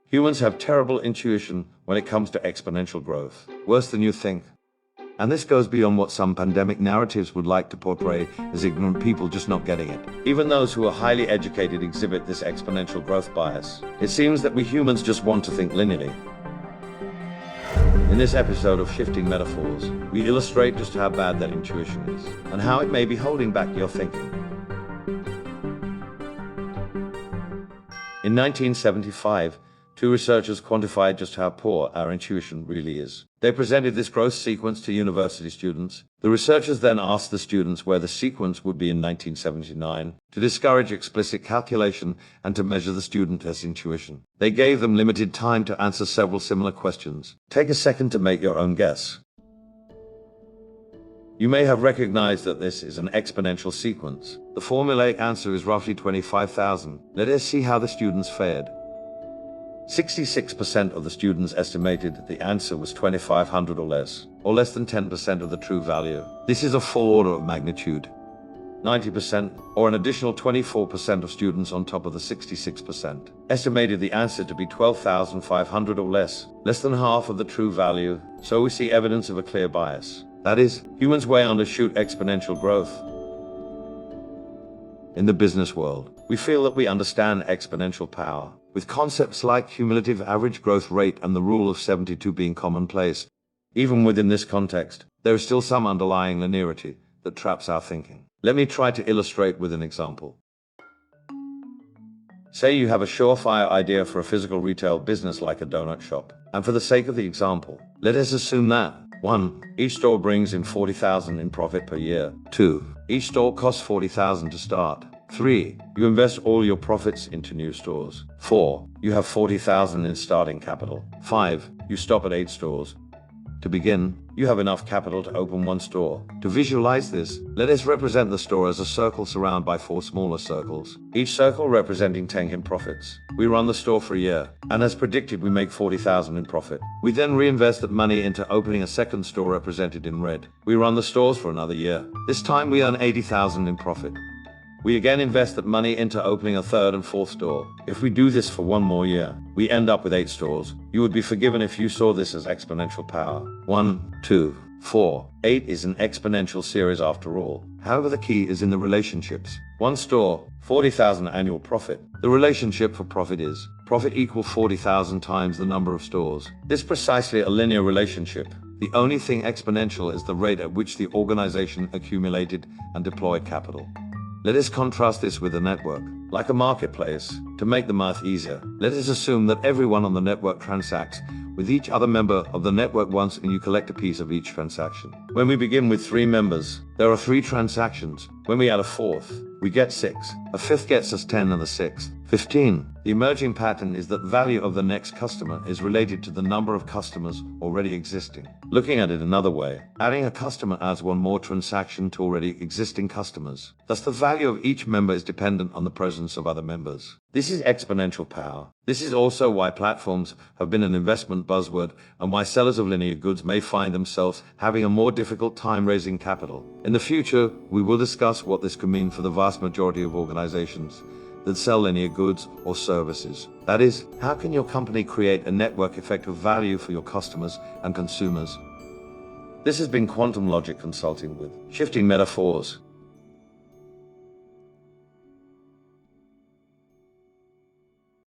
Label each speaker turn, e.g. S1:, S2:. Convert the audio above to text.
S1: Humans have terrible intuition when it comes to exponential growth. Worse than you think. And this goes beyond what some pandemic narratives would like to portray as ignorant people just not getting it. Even those who are highly educated exhibit this exponential growth bias. It seems that we humans just want to think linearly. In this episode of Shifting Metaphors, we illustrate just how bad that intuition is, and how it may be holding back your thinking. In 1975, two researchers quantified just how poor our intuition really is. They presented this growth sequence to university students. The researchers then asked the students where the sequence would be in 1979 to discourage explicit calculation and to measure the student's intuition. They gave them limited time to answer several similar questions. Take a second to make your own guess. You may have recognized that this is an exponential sequence. The formulaic answer is roughly 25,000. Let us see how the students fared. 66% of the students estimated the answer was 2,500 or less than 10% of the true value. This is a full order of magnitude. 90%, or an additional 24% of students on top of the 66%, estimated the answer to be 12,500 or less than half of the true value. So we see evidence of a clear bias. That is, humans way undershoot exponential growth. In the business world, we feel that we understand exponential power, with concepts like cumulative average growth rate and the rule of 72 being commonplace. Even within this context, there is still some underlying linearity that traps our thinking. Let me try to illustrate with an example. Say you have a surefire idea for a physical retail business like a donut shop. And for the sake of the example, let us assume that 1. Each store brings in 40,000 in profit per year. 2. Each store costs 40,000 to start. 3. You invest all your profits into new stores. 4. You have 40,000 in starting capital. 5. You stop at 8 stores. To begin, you have enough capital to open 1 store. To visualize this, let us represent the store as a circle surrounded by 4 smaller circles, each circle representing 10 in profits. We run the store for a year, and as predicted, we make 40,000 in profit. We then reinvest that money into opening a second store represented in red. We run the stores for another year. This time we earn 80,000 in profit. We again invest that money into opening a third and fourth store. If we do this for 1 more year, we end up with 8 stores. You would be forgiven if you saw this as exponential power. 1, 2, 4, 8 is an exponential series after all. However, the key is in the relationships. 1 store, 40,000 annual profit. The relationship for profit is profit equals 40,000 times the number of stores. This is precisely a linear relationship. The only thing exponential is the rate at which the organization accumulated and deployed capital. Let us contrast this with a network, like a marketplace. To make the math easier, let us assume that everyone on the network transacts with each other member of the network once and you collect a piece of each transaction. When we begin with 3 members, there are 3 transactions. When we add a 4th, we get 6. A 5th gets us 10 and the 6th, 15. The emerging pattern is that value of the next customer is related to the number of customers already existing. Looking at it another way, adding a customer adds 1 more transaction to already existing customers. Thus the value of each member is dependent on the presence of other members. This is exponential power. This is also why platforms have been an investment buzzword and why sellers of linear goods may find themselves having a more difficult time raising capital. In the future, we will discuss what this could mean for the vast majority of organizations that sell linear goods or services. That is, how can your company create a network effect of value for your customers and consumers? This has been Quantum Logic Consulting with Shifting Metaphors.